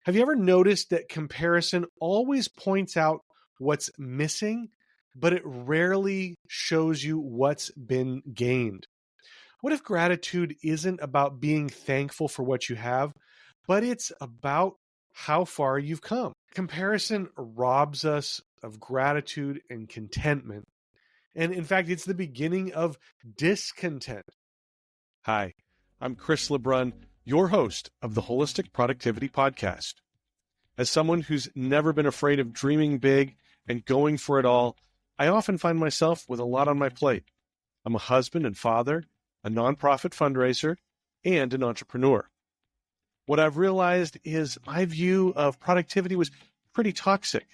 Have you ever noticed that comparison always points out what's missing, but it rarely shows you what's been gained? What if gratitude isn't about being thankful for what you have, but it's about how far you've come? Comparison robs us of gratitude and contentment. And in fact, it's the beginning of discontent. Hi, I'm Chris LeBrun, your host of the Wholistic Productivity Podcast. As someone who's never been afraid of dreaming big and going for it all, I often find myself with a lot on my plate. I'm a husband and father, a nonprofit fundraiser, and an entrepreneur. What I've realized is my view of productivity was pretty toxic.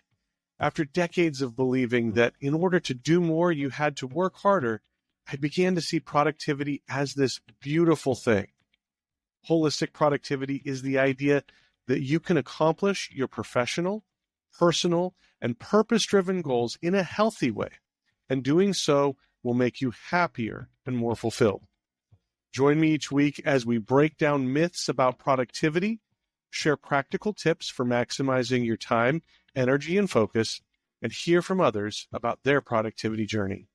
After decades of believing that in order to do more, you had to work harder, I began to see productivity as this beautiful thing. Holistic productivity is the idea that you can accomplish your professional, personal, and purpose-driven goals in a healthy way, and doing so will make you happier and more fulfilled. Join me each week as we break down myths about productivity, share practical tips for maximizing your time, energy, and focus, and hear from others about their productivity journey.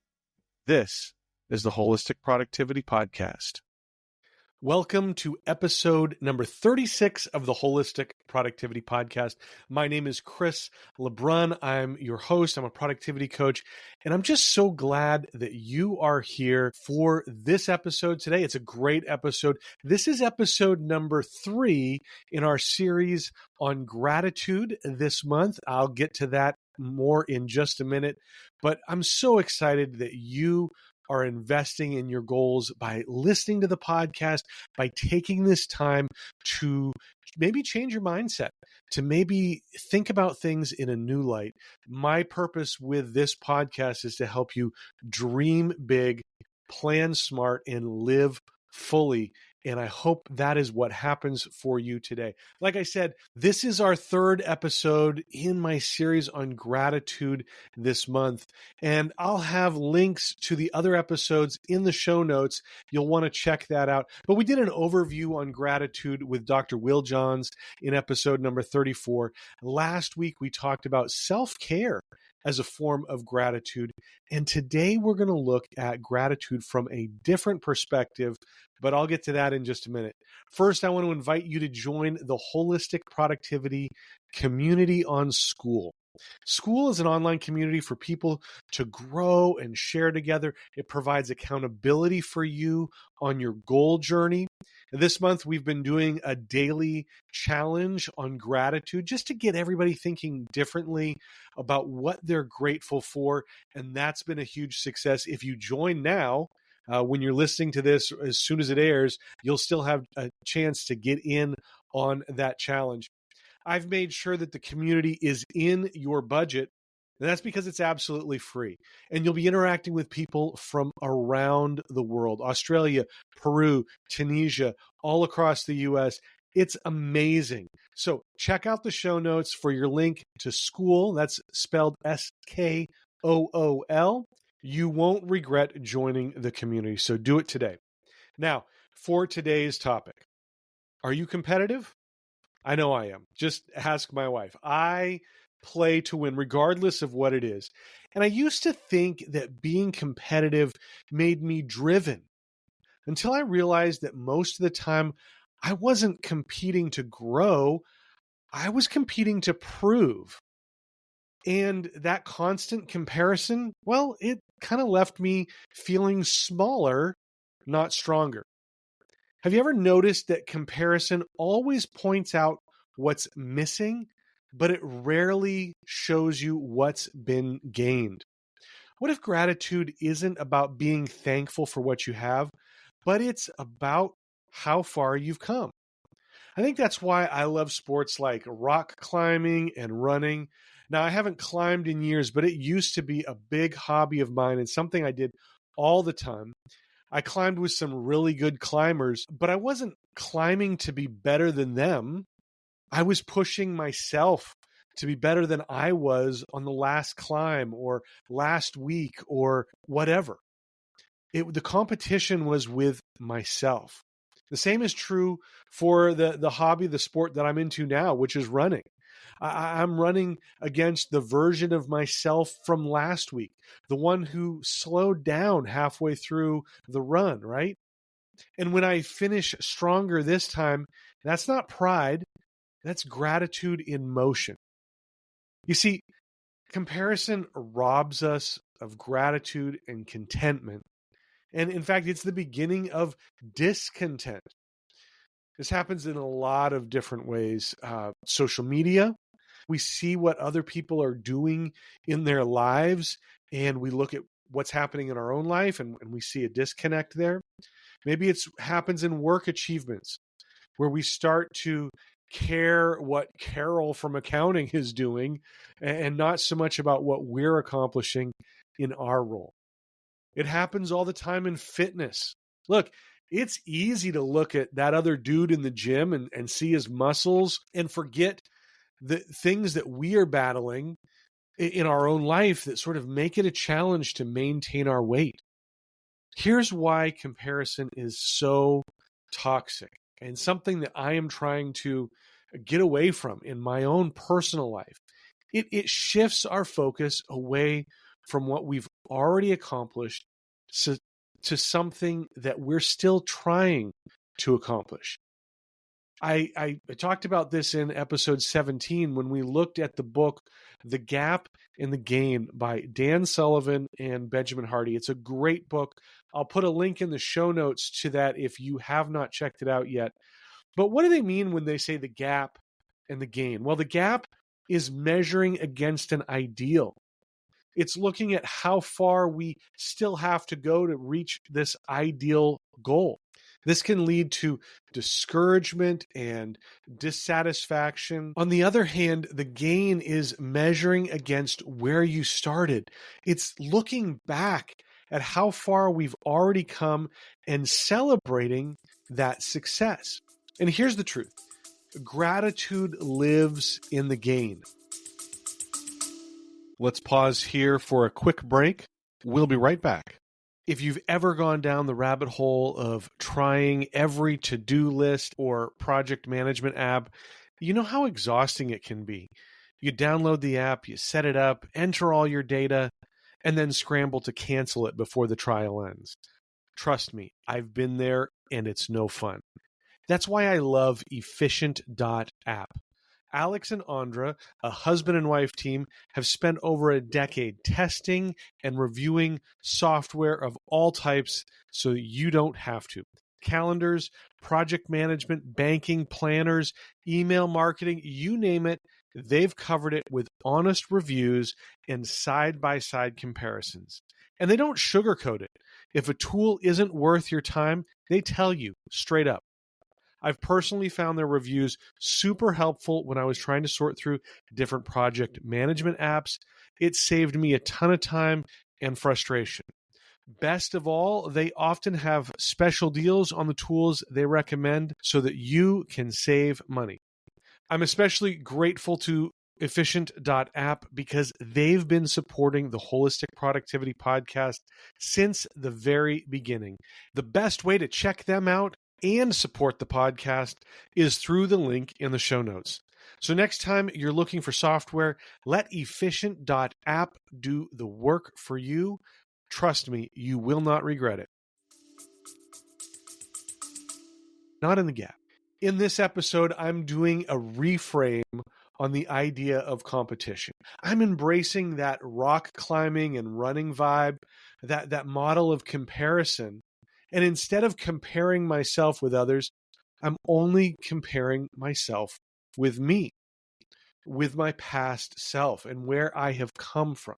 This is the Wholistic Productivity Podcast. Welcome to episode number 36 of the Wholistic Productivity Podcast. My name is Chris LeBrun. I'm your host. I'm a productivity coach, and I'm just so glad that you are here for this episode today. It's a great episode. This is episode number 3 in our series on gratitude this month. I'll get to that more in just a minute, but I'm so excited that you are investing in your goals by listening to the podcast, by taking this time to maybe change your mindset, to maybe think about things in a new light. My purpose with this podcast is to help you dream big, plan smart, and live fully. And I hope that is what happens for you today. Like I said, this is our 3rd episode in my series on gratitude this month. And I'll have links to the other episodes in the show notes. You'll want to check that out. But we did an overview on gratitude with Dr. Will Johns in episode number 34. Last week, we talked about self-care as a form of gratitude. And today we're going to look at gratitude from a different perspective, but I'll get to that in just a minute. First, I want to invite you to join the Holistic Productivity Community on School. School is an online community for people to grow and share together. It provides accountability for you on your goal journey. This month, we've been doing a daily challenge on gratitude just to get everybody thinking differently about what they're grateful for. And that's been a huge success. If you join now, when you're listening to this, as soon as it airs, you'll still have a chance to get in on that challenge. I've made sure that the community is in your budget, and that's because it's absolutely free. And you'll be interacting with people from around the world, Australia, Peru, Tunisia, all across the US. It's amazing. So check out the show notes for your link to school. That's spelled SKOOL. You won't regret joining the community, so do it today. Now, for today's topic, are you competitive? I know I am. Just ask my wife. I play to win regardless of what it is. And I used to think that being competitive made me driven until I realized that most of the time I wasn't competing to grow. I was competing to prove. And that constant comparison, well, it kind of left me feeling smaller, not stronger. Have you ever noticed that comparison always points out what's missing, but it rarely shows you what's been gained? What if gratitude isn't about being thankful for what you have, but it's about how far you've come? I think that's why I love sports like rock climbing and running. Now, I haven't climbed in years, but it used to be a big hobby of mine and something I did all the time. I climbed with some really good climbers, but I wasn't climbing to be better than them. I was pushing myself to be better than I was on the last climb or last week or whatever. The competition was with myself. The same is true for the hobby, the sport that I'm into now, which is running. I'm running against the version of myself from last week, the one who slowed down halfway through the run, right? And when I finish stronger this time, that's not pride, that's gratitude in motion. You see, comparison robs us of gratitude and contentment. And in fact, it's the beginning of discontent. This happens in a lot of different ways. Social media, we see what other people are doing in their lives, and we look at what's happening in our own life, and we see a disconnect there. Maybe it happens in work achievements, where we start to care what Carol from accounting is doing and not so much about what we're accomplishing in our role. It happens all the time in fitness. Look, it's easy to look at that other dude in the gym and see his muscles and forget the things that we are battling in our own life that sort of make it a challenge to maintain our weight. Here's why comparison is so toxic and something that I am trying to get away from in my own personal life. It shifts our focus away from what we've already accomplished to something that we're still trying to accomplish. I talked about this in episode 17 when we looked at the book The Gap and the Gain by Dan Sullivan and Benjamin Hardy. It's a great book. I'll put a link in the show notes to that if you have not checked it out yet. But what do they mean when they say the gap and the gain? Well, the gap is measuring against an ideal. It's looking at how far we still have to go to reach this ideal goal. This can lead to discouragement and dissatisfaction. On the other hand, the gain is measuring against where you started. It's looking back at how far we've already come and celebrating that success. And here's the truth. Gratitude lives in the gain. Let's pause here for a quick break. We'll be right back. If you've ever gone down the rabbit hole of trying every to-do list or project management app, you know how exhausting it can be. You download the app, you set it up, enter all your data, and then scramble to cancel it before the trial ends. Trust me, I've been there and it's no fun. That's why I love Efficient.app. Alex and Andra, a husband and wife team, have spent over a decade testing and reviewing software of all types so that you don't have to. Calendars, project management, banking, planners, email marketing, you name it, they've covered it with honest reviews and side-by-side comparisons. And they don't sugarcoat it. If a tool isn't worth your time, they tell you straight up. I've personally found their reviews super helpful when I was trying to sort through different project management apps. It saved me a ton of time and frustration. Best of all, they often have special deals on the tools they recommend so that you can save money. I'm especially grateful to Efficient.app because they've been supporting the Wholistic Productivity Podcast since the very beginning. The best way to check them out and support the podcast is through the link in the show notes. So next time you're looking for software, let Efficient.app do the work for you. Trust me, you will not regret it. Not in the gap. In this episode, I'm doing a reframe on the idea of competition. I'm embracing that rock climbing and running vibe, that model of comparison. And instead of comparing myself with others, I'm only comparing myself with me, with my past self and where I have come from.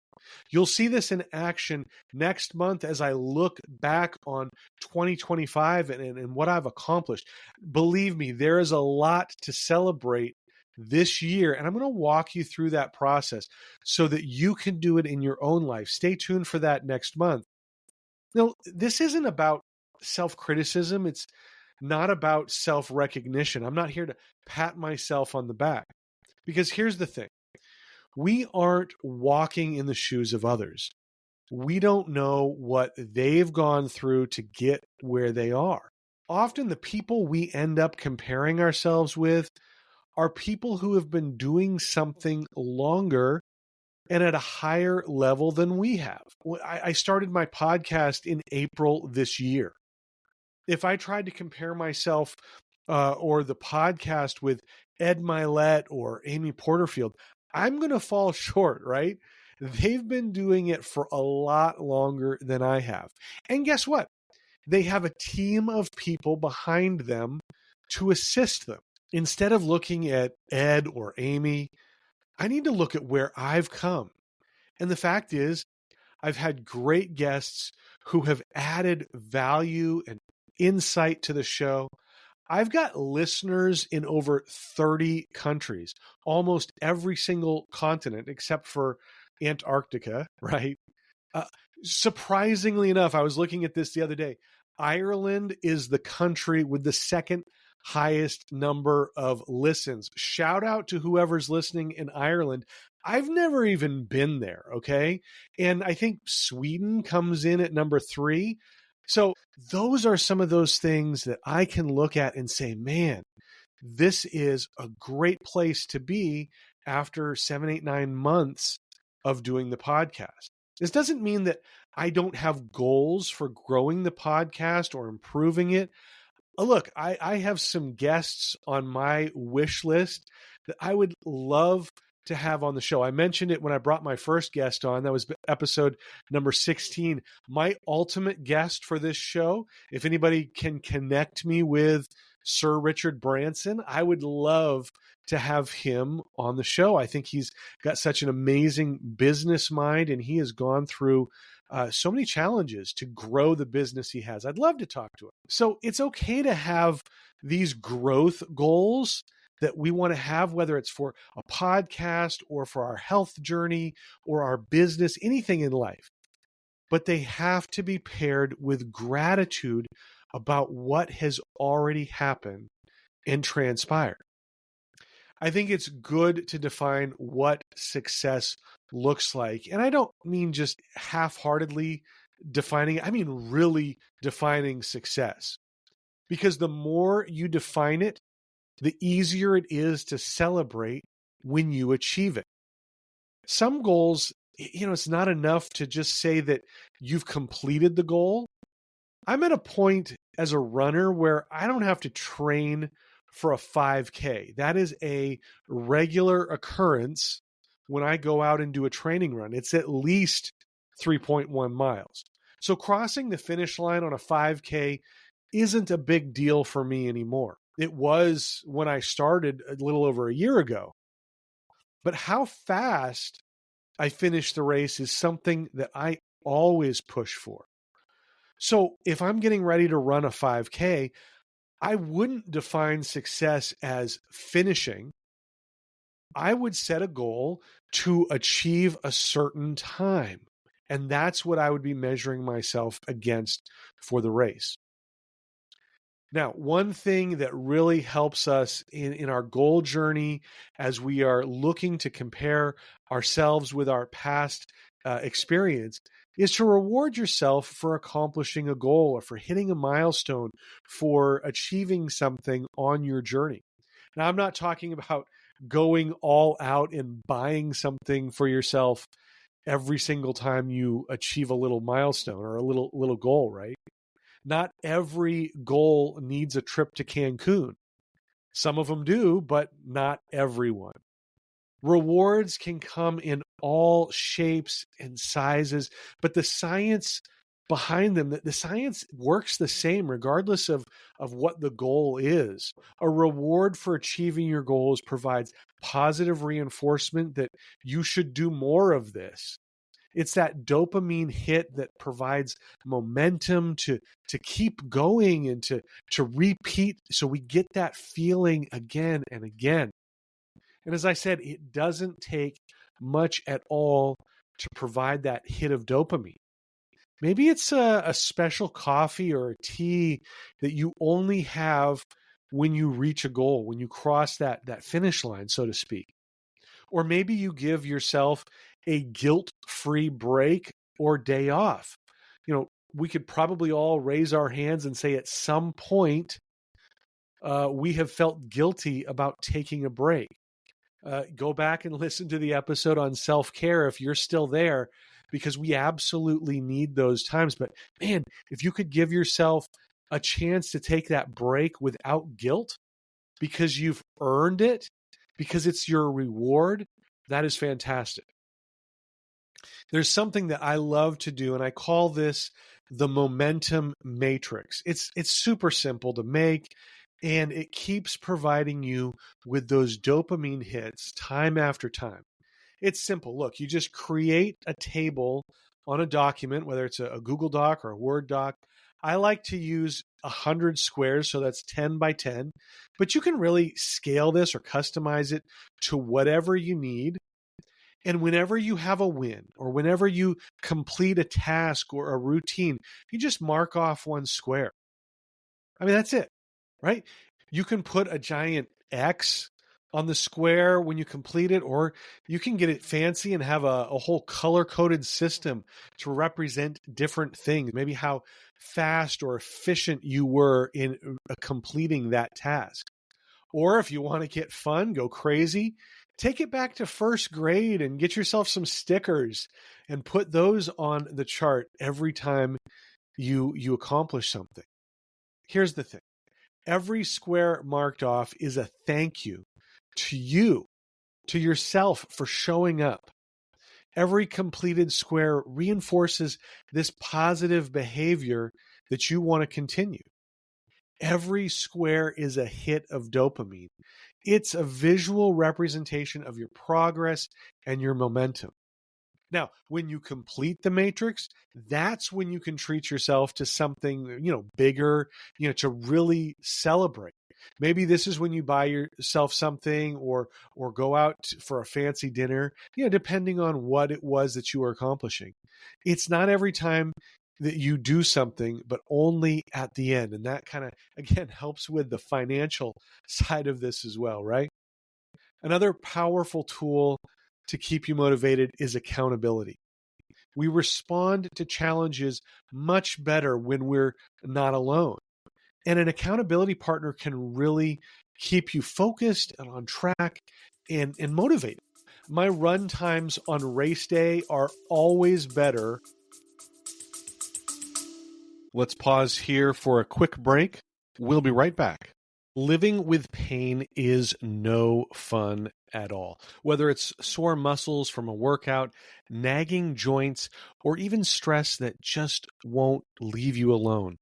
You'll see this in action next month as I look back on 2025 and what I've accomplished. Believe me, there is a lot to celebrate this year, and I'm going to walk you through that process so that you can do it in your own life. Stay tuned for that next month. Now, this isn't about self-criticism. It's not about self-recognition. I'm not here to pat myself on the back. Because here's the thing. We aren't walking in the shoes of others. We don't know what they've gone through to get where they are. often the people we end up comparing ourselves with are people who have been doing something longer and at a higher level than we have. I started my podcast in April this year. If I tried to compare myself or the podcast with Ed Milet or Amy Porterfield, I'm going to fall short, right? They've been doing it for a lot longer than I have. And guess what? They have a team of people behind them to assist them. Instead of looking at Ed or Amy, I need to look at where I've come. And the fact is, I've had great guests who have added value and insight to the show. I've got listeners in over 30 countries, almost every single continent except for Antarctica, right? Uh, Surprisingly enough, I was looking at this the other day. Ireland is the country with the second highest number of listens. Shout out to whoever's listening in Ireland. I've never even been there, okay? And I think Sweden comes in at number 3. So those are some of those things that I can look at and say, man, this is a great place to be after 7, 8, 9 months of doing the podcast. This doesn't mean that I don't have goals for growing the podcast or improving it. Look, I have some guests on my wish list that I would love to have on the show. I mentioned it when I brought my first guest on. That was episode number 16. My ultimate guest for this show, if anybody can connect me with Sir Richard Branson, I would love to have him on the show. I think he's got such an amazing business mind, and he has gone through so many challenges to grow the business he has. I'd love to talk to him. So it's okay to have these growth goals that we want to have, whether it's for a podcast or for our health journey or our business, anything in life. But they have to be paired with gratitude about what has already happened and transpired. I think it's good to define what success looks like. And I don't mean just half-heartedly defining it. I mean really defining success. Because the more you define it, the easier it is to celebrate when you achieve it. Some goals, it's not enough to just say that you've completed the goal. I'm at a point as a runner where I don't have to train for a 5K. That is a regular occurrence when I go out and do a training run. It's at least 3.1 miles. So crossing the finish line on a 5K isn't a big deal for me anymore. It was when I started a little over a year ago. But how fast I finish the race is something that I always push for. So if I'm getting ready to run a 5K, I wouldn't define success as finishing. I would set a goal to achieve a certain time. And that's what I would be measuring myself against for the race. Now, one thing that really helps us in our goal journey as we are looking to compare ourselves with our past experience is to reward yourself for accomplishing a goal or for hitting a milestone, for achieving something on your journey. Now, I'm not talking about going all out and buying something for yourself every single time you achieve a little milestone or a little goal, right? Not every goal needs a trip to Cancun. Some of them do, but not everyone. Rewards can come in all shapes and sizes, but the science behind them, the science works the same regardless of what the goal is. A reward for achieving your goals provides positive reinforcement that you should do more of this. It's that dopamine hit that provides momentum to keep going and to repeat, so we get that feeling again and again. And as I said, it doesn't take much at all to provide that hit of dopamine. Maybe it's a special coffee or a tea that you only have when you reach a goal, when you cross that finish line, so to speak. Or maybe you give yourself a guilt-free break or day off. we could probably all raise our hands and say at some point we have felt guilty about taking a break. Go back and listen to the episode on self-care if you're still there, because we absolutely need those times. But man, if you could give yourself a chance to take that break without guilt because you've earned it, because it's your reward, that is fantastic. There's something that I love to do, and I call this the momentum matrix. It's super simple to make, and it keeps providing you with those dopamine hits time after time. It's simple. Look, you just create a table on a document, whether it's a Google Doc or a Word doc. I like to use 100 squares, so that's 10 by 10, but you can really scale this or customize it to whatever you need. And whenever you have a win or whenever you complete a task or a routine, you just mark off one square. I mean, that's it, right? You can put a giant X on the square when you complete it, or you can get it fancy and have a whole color-coded system to represent different things, maybe how fast or efficient you were in completing that task. Or if you want to get fun, go crazy, take it back to first grade and get yourself some stickers and put those on the chart every time you accomplish something. Here's the thing. Every square marked off is a thank you to you, to yourself for showing up. Every completed square reinforces this positive behavior that you want to continue. Every square is a hit of dopamine. It's a visual representation of your progress and your momentum. Now, when you complete the matrix, that's when you can treat yourself to something, bigger, to really celebrate. Maybe this is when you buy yourself something or go out for a fancy dinner, depending on what it was that you were accomplishing. It's not every time that you do something, but only at the end. And that kind of, again, helps with the financial side of this as well, right? Another powerful tool to keep you motivated is accountability. We respond to challenges much better when we're not alone. And an accountability partner can really keep you focused and on track and motivated. My run times on race day are always better. Let's pause here for a quick break. We'll be right back. Living with pain is no fun at all. Whether it's sore muscles from a workout, nagging joints, or even stress that just won't leave you alone.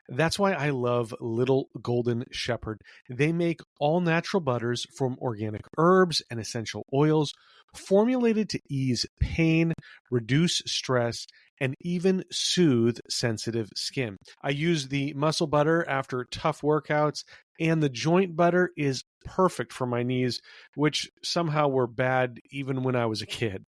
That's why I love Little Golden Shepherd. They make all natural butters from organic herbs and essential oils, formulated to ease pain, reduce stress, and even soothe sensitive skin. I use the muscle butter after tough workouts, and the joint butter is perfect for my knees, which somehow were bad even when I was a kid.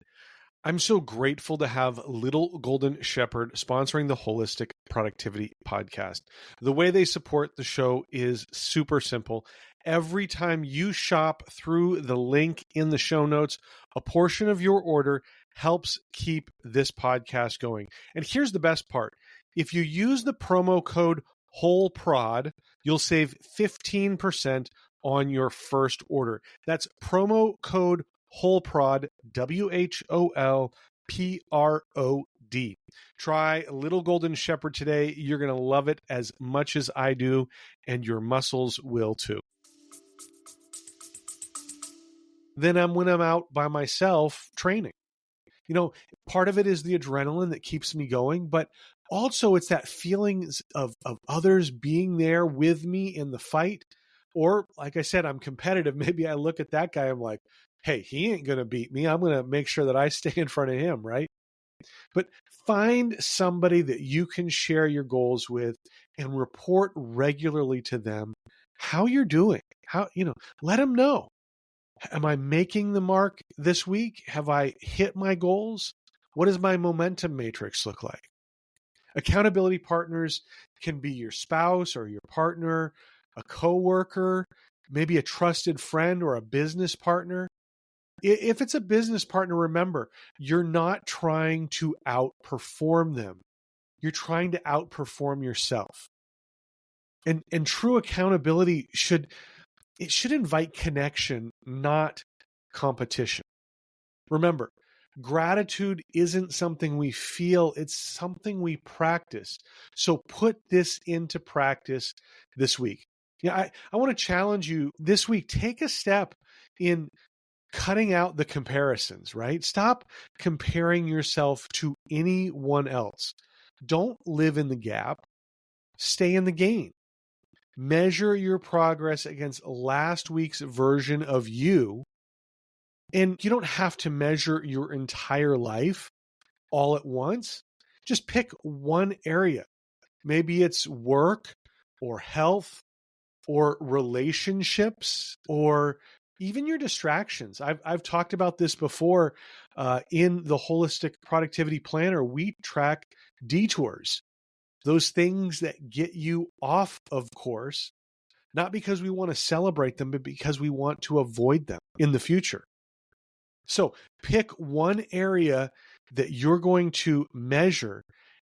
I'm so grateful to have Little Golden Shepherd sponsoring the Wholistic Productivity Podcast. The way they support the show is super simple. Every time you shop through the link in the show notes, a portion of your order helps keep this podcast going. And here's the best part. If you use the promo code WHOLEPROD, you'll save 15% on your first order. That's promo code WHOLEPROD, WHOLPROD. Try Little Golden Shepherd today. You're going to love it as much as I do, and your muscles will too. Then when I'm out by myself training, part of it is the adrenaline that keeps me going, but also it's that feelings of others being there with me in the fight. Or like I said, I'm competitive. Maybe I look at that guy, I'm like, hey, he ain't going to beat me. I'm going to make sure that I stay in front of him, right? But find somebody that you can share your goals with and report regularly to them how you're doing. Let them know. Am I making the mark this week? Have I hit my goals? What does my momentum matrix look like? Accountability partners can be your spouse or your partner, a coworker, maybe a trusted friend or a business partner. If it's a business partner, remember, you're not trying to outperform them. you're trying to outperform yourself. And true accountability should invite connection, not competition. Remember, gratitude isn't something we feel, it's something we practice. So put this into practice this week. Yeah, I want to challenge you this week. Take a step in cutting out the comparisons, right? Stop comparing yourself to anyone else. Don't live in the gap. Stay in the game. Measure your progress against last week's version of you. And you don't have to measure your entire life all at once. Just pick one area. Maybe it's work or health or relationships or even your distractions. I've talked about this before in the Holistic Productivity Planner. We track detours, those things that get you off of course, not because we want to celebrate them, but because we want to avoid them in the future. So pick one area that you're going to measure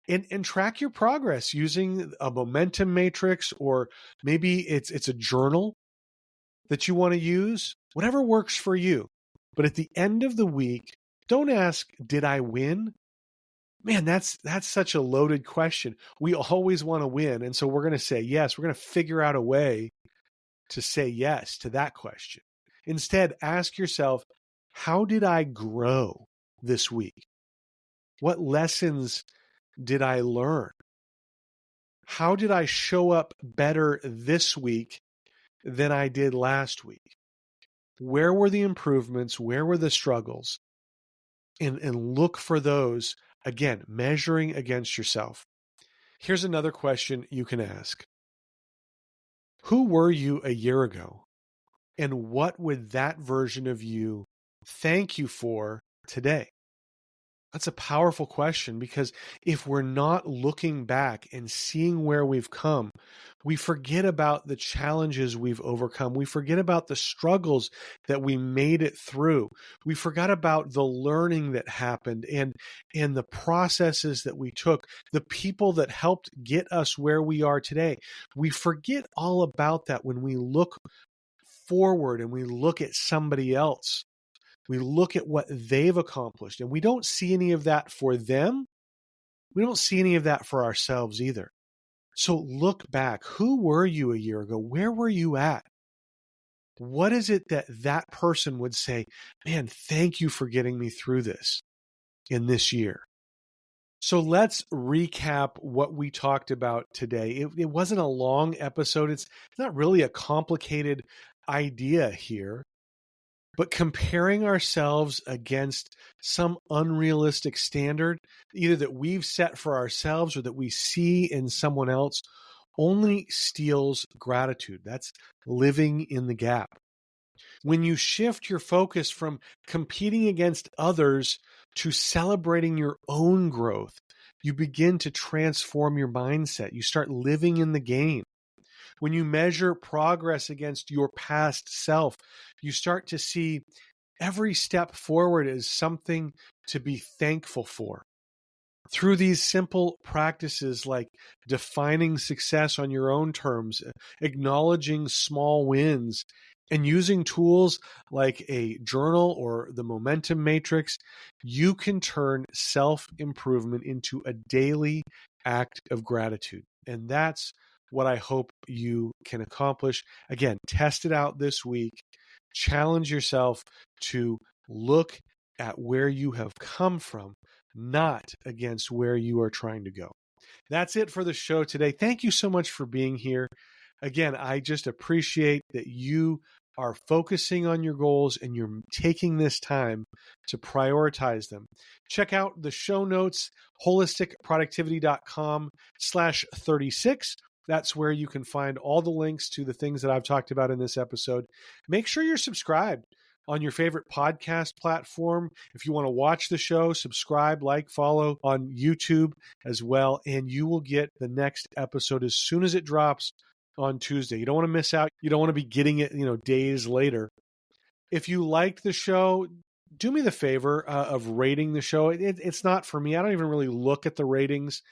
and track your progress using a momentum matrix, or maybe it's a journal that you want to use, whatever works for you. But at the end of the week, don't ask, did I win? Man, that's such a loaded question. We always want to win. And so we're going to say yes. We're going to figure out a way to say yes to that question. Instead, ask yourself, how did I grow this week? What lessons did I learn? How did I show up better this week than I did last week? Where were the improvements? Where were the struggles? And look for those, again, measuring against yourself. Here's another question you can ask. Who were you a year ago? And what would that version of you thank you for today? That's a powerful question, because if we're not looking back and seeing where we've come, we forget about the challenges we've overcome. We forget about the struggles that we made it through. We forgot about the learning that happened and the processes that we took, the people that helped get us where we are today. We forget all about that when we look forward and we look at somebody else. We look at what they've accomplished, and we don't see any of that for them. We don't see any of that for ourselves either. So look back. Who were you a year ago? Where were you at? What is it that person would say, man, thank you for getting me through this in this year? So let's recap what we talked about today. It wasn't a long episode. It's not really a complicated idea here. But comparing ourselves against some unrealistic standard, either that we've set for ourselves or that we see in someone else, only steals gratitude. That's living in the gap. When you shift your focus from competing against others to celebrating your own growth, you begin to transform your mindset. You start living in the game. When you measure progress against your past self, you start to see every step forward as something to be thankful for. Through these simple practices like defining success on your own terms, acknowledging small wins, and using tools like a journal or the momentum matrix, you can turn self-improvement into a daily act of gratitude. And that's what I hope you can accomplish. Again, test it out this week. Challenge yourself to look at where you have come from, not against where you are trying to go. That's it for the show today. Thank you so much for being here. Again, I just appreciate that you are focusing on your goals and you're taking this time to prioritize them. Check out the show notes, holisticproductivity.com/36. That's where you can find all the links to the things that I've talked about in this episode. Make sure you're subscribed on your favorite podcast platform. If you want to watch the show, subscribe, like, follow on YouTube as well, and you will get the next episode as soon as it drops on Tuesday. You don't want to miss out. You don't want to be getting it, days later. If you liked the show, do me the favor of rating the show. It's not for me. I don't even really look at the ratings.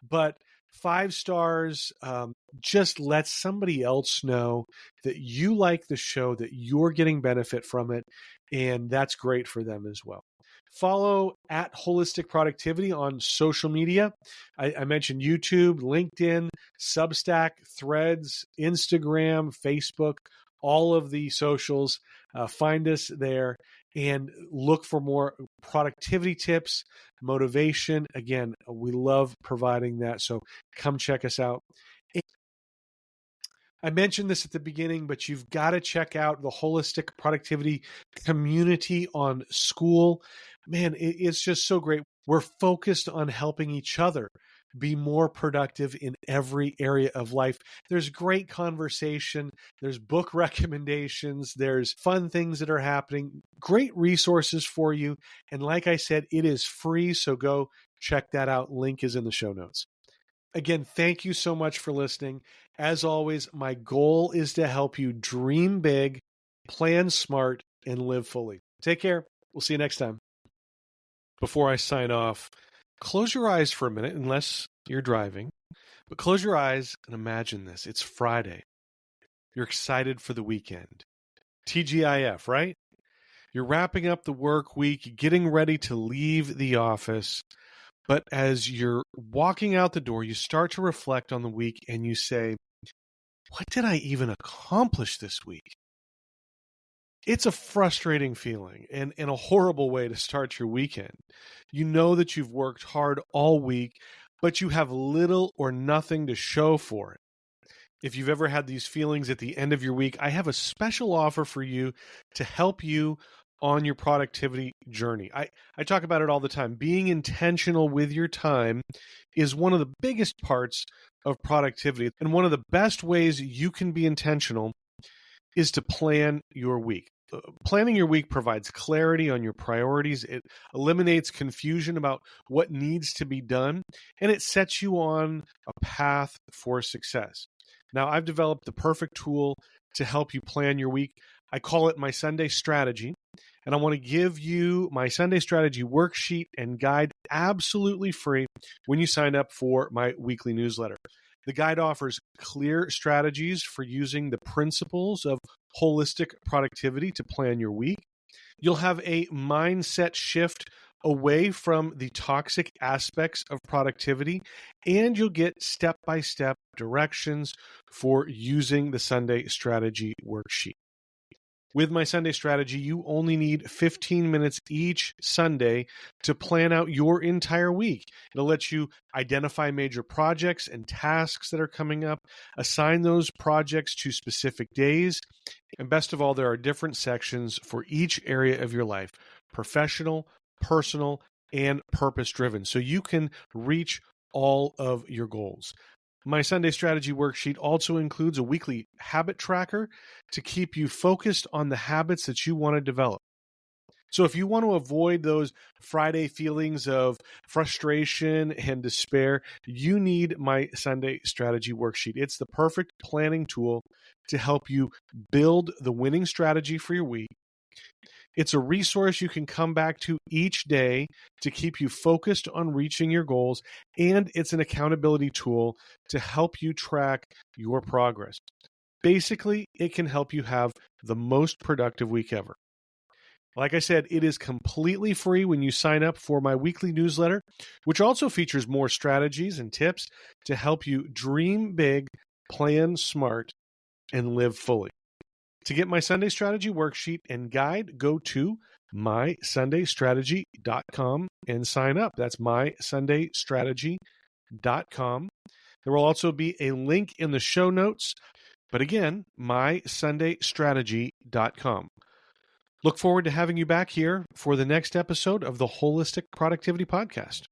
but 5 stars just lets somebody else know that you like the show, that you're getting benefit from it, and that's great for them as well. Follow at Wholistic Productivity on social media. I mentioned YouTube, LinkedIn, Substack, Threads, Instagram, Facebook, all of the socials. Find us there and look for more productivity tips, motivation. Again, we love providing that, so come check us out. I mentioned this at the beginning, but you've got to check out the Holistic Productivity community on School. Man, it's just so great. We're focused on helping each other be more productive in every area of life. There's great conversation. There's book recommendations. There's fun things that are happening. Great resources for you. And like I said, it is free. So go check that out. Link is in the show notes. Again, thank you so much for listening. As always, my goal is to help you dream big, plan smart, and live fully. Take care. We'll see you next time. Before I sign off, close your eyes for a minute, unless you're driving. But close your eyes and imagine this. It's Friday. You're excited for the weekend. TGIF, right? You're wrapping up the work week, getting ready to leave the office. But as you're walking out the door, you start to reflect on the week and you say, what did I even accomplish this week? It's a frustrating feeling and a horrible way to start your weekend. You know that you've worked hard all week, but you have little or nothing to show for it. If you've ever had these feelings at the end of your week, I have a special offer for you to help you on your productivity journey. I talk about it all the time. Being intentional with your time is one of the biggest parts of productivity. And one of the best ways you can be intentional is to plan your week. Planning your week provides clarity on your priorities. It eliminates confusion about what needs to be done, and it sets you on a path for success. Now, I've developed the perfect tool to help you plan your week. I call it my Sunday strategy, and I want to give you my Sunday strategy worksheet and guide absolutely free when you sign up for my weekly newsletter. The guide offers clear strategies for using the principles of holistic productivity to plan your week. You'll have a mindset shift away from the toxic aspects of productivity, and you'll get step-by-step directions for using the Sunday strategy worksheet. With my Sunday strategy, you only need 15 minutes each Sunday to plan out your entire week. It'll let you identify major projects and tasks that are coming up, assign those projects to specific days, and best of all, there are different sections for each area of your life: professional, personal, and purpose-driven, so you can reach all of your goals. My Sunday strategy worksheet also includes a weekly habit tracker to keep you focused on the habits that you want to develop. So if you want to avoid those Friday feelings of frustration and despair, you need my Sunday strategy worksheet. It's the perfect planning tool to help you build the winning strategy for your week. It's a resource you can come back to each day to keep you focused on reaching your goals, and it's an accountability tool to help you track your progress. Basically, it can help you have the most productive week ever. Like I said, it is completely free when you sign up for my weekly newsletter, which also features more strategies and tips to help you dream big, plan smart, and live fully. To get my Sunday strategy worksheet and guide, go to mysundaystrategy.com and sign up. That's mysundaystrategy.com. There will also be a link in the show notes, but again, mysundaystrategy.com. Look forward to having you back here for the next episode of the Wholistic Productivity Podcast.